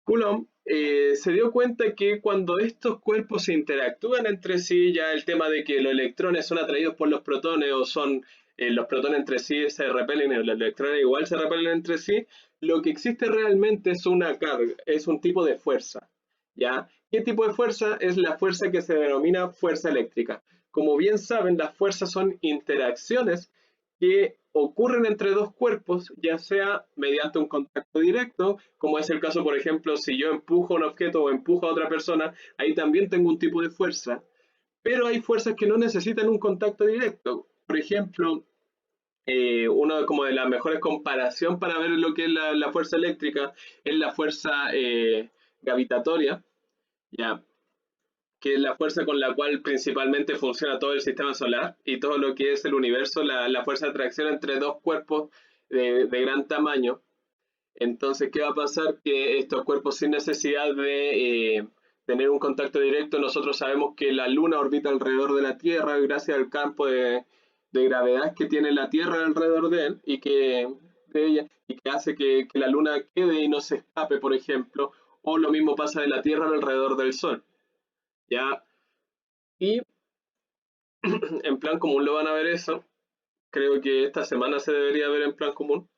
Coulomb se dio cuenta que cuando estos cuerpos se interactúan entre sí, ya el tema de que los electrones son atraídos por los protones o son los protones entre sí se repelen y los electrones igual se repelen entre sí, lo que existe realmente es una carga, es un tipo de fuerza. ¿Ya? ¿Qué tipo de fuerza? Es la fuerza que se denomina fuerza eléctrica. Como bien saben, las fuerzas son interacciones que ocurren entre dos cuerpos, ya sea mediante un contacto directo, como es el caso, por ejemplo, si yo empujo un objeto o empujo a otra persona, ahí también tengo un tipo de fuerza, pero hay fuerzas que no necesitan un contacto directo. Por ejemplo, una como de las mejores comparación para ver lo que es la fuerza eléctrica es la fuerza gravitatoria, ya, que es la fuerza con la cual principalmente funciona todo el sistema solar y todo lo que es el universo, la fuerza de atracción entre dos cuerpos de gran tamaño. Entonces, ¿qué va a pasar? Que estos cuerpos sin necesidad de tener un contacto directo, nosotros sabemos que la Luna orbita alrededor de la Tierra gracias al campo de gravedad que tiene la Tierra alrededor de él de ella, y que hace que la Luna quede y no se escape, por ejemplo, o lo mismo pasa de la Tierra alrededor del Sol. ¿Ya? Y en plan común lo van a ver eso. Creo que esta semana se debería ver en plan común.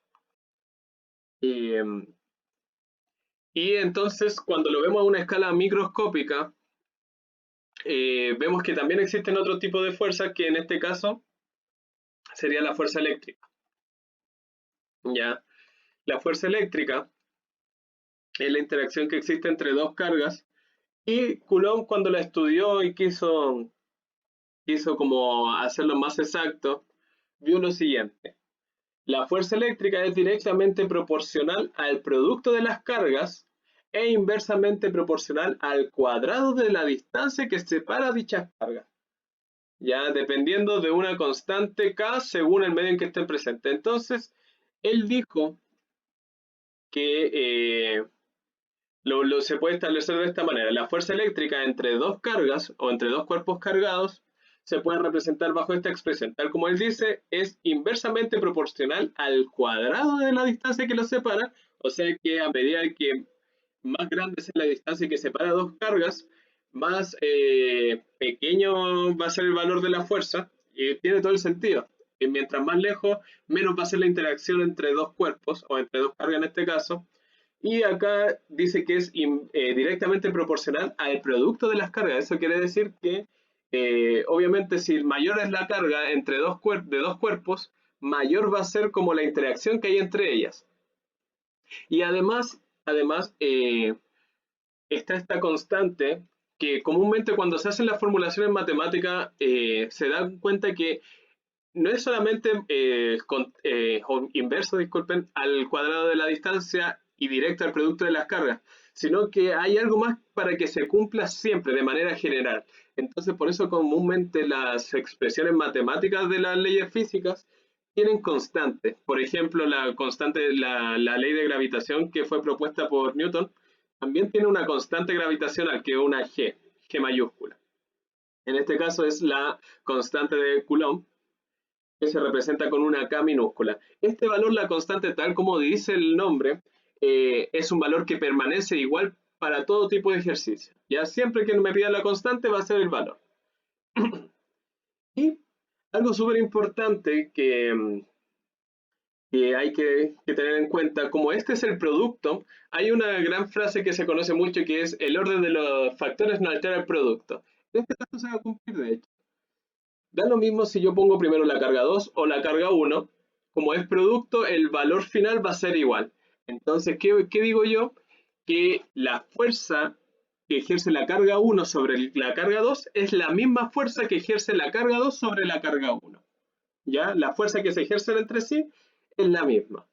Y, y entonces, cuando lo vemos a una escala microscópica, vemos que también existen otro tipo de fuerzas que en este caso sería la fuerza eléctrica. ¿Ya? La fuerza eléctrica es la interacción que existe entre dos cargas y Coulomb cuando la estudió y quiso como hacerlo más exacto, vio lo siguiente. La fuerza eléctrica es directamente proporcional al producto de las cargas e inversamente proporcional al cuadrado de la distancia que separa dichas cargas, ya dependiendo de una constante K según el medio en que estén presentes. Entonces, él dijo que se puede establecer de esta manera. La fuerza eléctrica entre dos cargas o entre dos cuerpos cargados se puede representar bajo esta expresión. Tal como él dice, es inversamente proporcional al cuadrado de la distancia que los separa O sea que a medida que más grande sea la distancia que separa dos cargas, más pequeño va a ser el valor de la fuerza, y tiene todo el sentido. Y mientras más lejos, menos va a ser la interacción entre dos cuerpos, o entre dos cargas en este caso. Y acá dice que es directamente proporcional al producto de las cargas. Eso quiere decir que, obviamente, si mayor es la carga entre de dos cuerpos, mayor va a ser como la interacción que hay entre ellas. Y además, está esta constante que comúnmente cuando se hacen las formulaciones matemáticas se dan cuenta que no es solamente o inverso, disculpen, al cuadrado de la distancia y directo al producto de las cargas, sino que hay algo más para que se cumpla siempre de manera general. Entonces, por eso comúnmente las expresiones matemáticas de las leyes físicas tienen constantes. Por ejemplo, la constante, la ley de gravitación que fue propuesta por Newton, también tiene una constante gravitacional que es una G mayúscula. En este caso es la constante de Coulomb, que se representa con una K minúscula. Este valor, la constante, tal como dice el nombre, es un valor que permanece igual para todo tipo de ejercicio. Ya siempre que me pida la constante va a ser el valor. Y algo súper importante que hay que tener en cuenta, como este es el producto, hay una gran frase que se conoce mucho que es el orden de los factores no altera el producto. En este caso se va a cumplir de hecho. Da lo mismo si yo pongo primero la carga 2 o la carga 1, como es producto, el valor final va a ser igual. Entonces, ¿qué digo yo? Que la fuerza que ejerce la carga 1 sobre la carga 2 es la misma fuerza que ejerce la carga 2 sobre la carga 1. ¿Ya? La fuerza que se ejercen entre sí es la misma.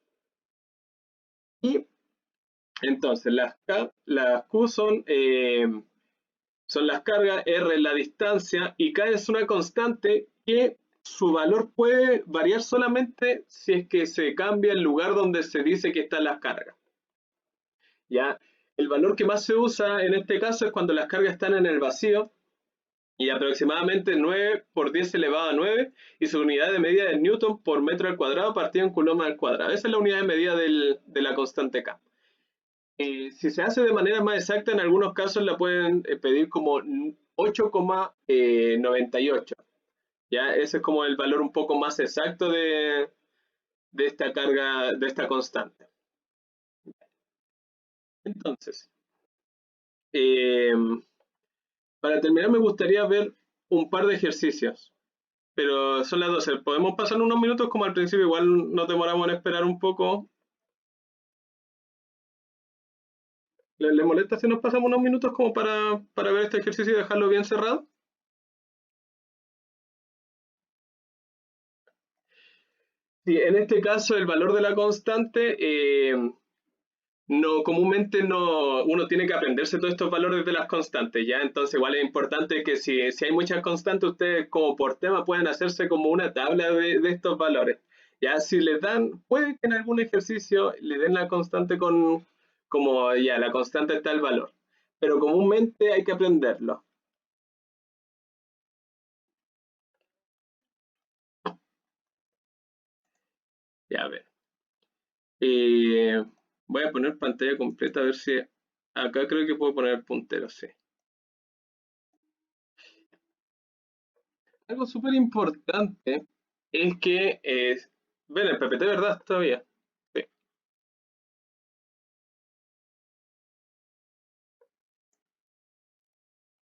Y entonces las Q son las cargas, R es la distancia y K es una constante que su valor puede variar solamente si es que se cambia el lugar donde se dice que están las cargas. ¿Ya? El valor que más se usa en este caso es cuando las cargas están en el vacío y aproximadamente 9 por 10 elevado a 9 y su unidad de medida es Newton por metro al cuadrado partido en coulomb al cuadrado. Esa es la unidad de medida de la constante K. Si se hace de manera más exacta, en algunos casos la pueden pedir como 8,98. ¿Ya? Ese es como el valor un poco más exacto de esta carga, de esta constante. Entonces, eh, para terminar me gustaría ver un par de ejercicios, pero son las 12. ¿Podemos pasar unos minutos como al principio? Igual nos demoramos en esperar un poco. ¿Le molesta si nos pasamos unos minutos como para ver este ejercicio y dejarlo bien cerrado? Sí, en este caso el valor de la constante no, comúnmente no, uno tiene que aprenderse todos estos valores de las constantes, ¿ya? Entonces igual es importante que si hay muchas constantes, ustedes como por tema pueden hacerse como una tabla de estos valores. Ya, si les dan, puede que en algún ejercicio le den la constante como ya, la constante está el valor, pero comúnmente hay que aprenderlo. Ya, a ver. Eh, Voy a poner pantalla completa a ver si acá creo que puedo poner puntero, sí. Algo súper importante es que, ven el PPT, ¿verdad? Todavía.